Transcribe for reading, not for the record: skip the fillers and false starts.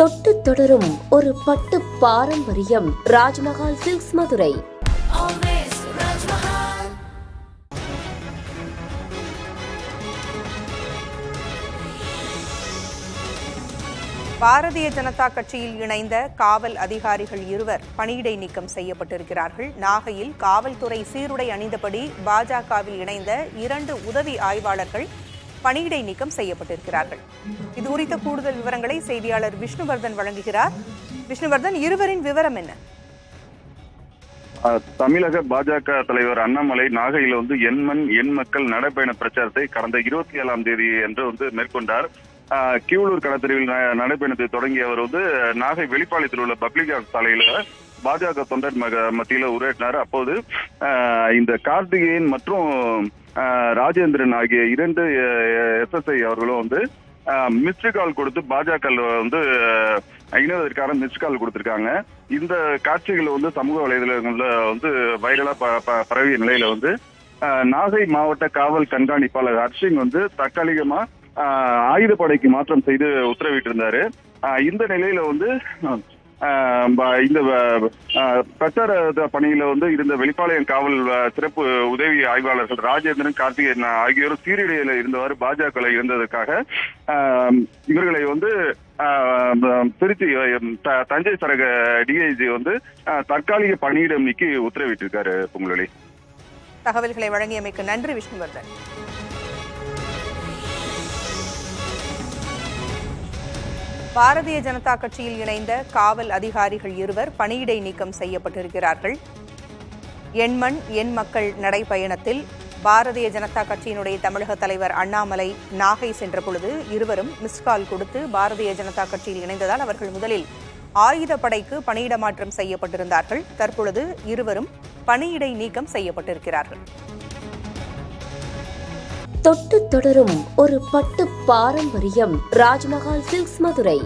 தொட்டு தொடரும் ஒரு பட்டு பாரம்பரியம். ராஜ்மஹால் சில்க்ஸ் மதுரை. பாரதிய ஜனதா கட்சியில் இணைந்த காவல் அதிகாரிகள் இருவர் பணியிடை நீக்கம் செய்யப்பட்டிருக்கிறார்கள். நாகையில் காவல்துறை சீருடை அணிந்தபடி பாஜகவில் இணைந்த 2 உதவி ஆய்வாளர்கள் பணியிடை நீக்கம் செய்யப்பட்டிருக்கிறார்கள். இது குறித்த கூடுதல் விவரங்களை செய்தியாளர் விஷ்ணுவர்தன் வழங்குகிறார். விஷ்ணுவர்தன், இருவரின் விவரம் என்ன? தமிழக பாஜக தலைவர் அண்ணாமலை நாகையில் என் மண் என் மக்கள் நடைபயண பிரச்சாரத்தை கடந்த 27ஆம் தேதி என்று மேற்கொண்டார். கீவளூர் கடத்தெருவில் நடைபயணத்தை தொடங்கிய அவர் நாகை வெளிப்பாளையத்தில் உள்ள பப்ளிக் சாலையில பாஜக தொண்டர் மத்தியில உரையாற்றினார். அப்போது இந்த கார்த்திகேயன் மற்றும் ராஜேந்திரன் ஆகிய 2 SSI அவர்களும் மிஸ்டு கால் கொடுத்து பாஜக இணைவதற்கான மிஸ்டு கால் கொடுத்திருக்காங்க. இந்த காட்சிகள் சமூக வலைதளங்கள்ல வைரலா பரவிய நிலையில நாகை மாவட்ட காவல் கண்காணிப்பாளர் ஹர்ஷிங் தற்காலிகமா ஆயுதப்படைக்கு மாற்றம் செய்து உத்தரவிட்டிருந்தாரு. இந்த நிலையில இந்த பிரச்சார பணியில இருந்த வெளிப்பாளையம் காவல் சிறப்பு உதவி ஆய்வாளர்கள் ராஜேந்திரன், கார்த்திகேயன் ஆகியோரும் சீருடையில இருந்தவாறு பாஜக இருந்ததற்காக இவர்களை திருச்சி தஞ்சை சரக டிஐஜி தற்காலிக பணியிடம் நீக்கி உத்தரவிட்டிருக்காரு. பொங்கலொலி, தகவல்களை வழங்கியமைக்கு நன்றி விஷ்ணுவர்தன். பாரதிய ஜனதா கட்சியில் இணைந்த காவல் அதிகாரிகள் இருவர் பணியிடை நீக்கம் செய்யப்பட்டிருக்கிறார்கள். என் மண் என் மக்கள் நடைபயணத்தில் பாரதிய ஜனதா கட்சியினுடைய தமிழக தலைவர் அண்ணாமலை நாகை சென்ற பொழுது இருவரும் மிஸ்கால் கொடுத்து பாரதிய ஜனதா கட்சியில் இணைந்ததால் அவர்கள் முதலில் ஆயுதப்படைக்கு பணியிட மாற்றம் செய்யப்பட்டிருந்தார்கள். தற்பொழுது இருவரும் பணியிடை நீக்கம் செய்யப்பட்டிருக்கிறார்கள். தொட்டு தொடரும் ஒரு பட்டு பாரம்பரியம். ராஜ்மஹால் சில்க்ஸ் மதுரை.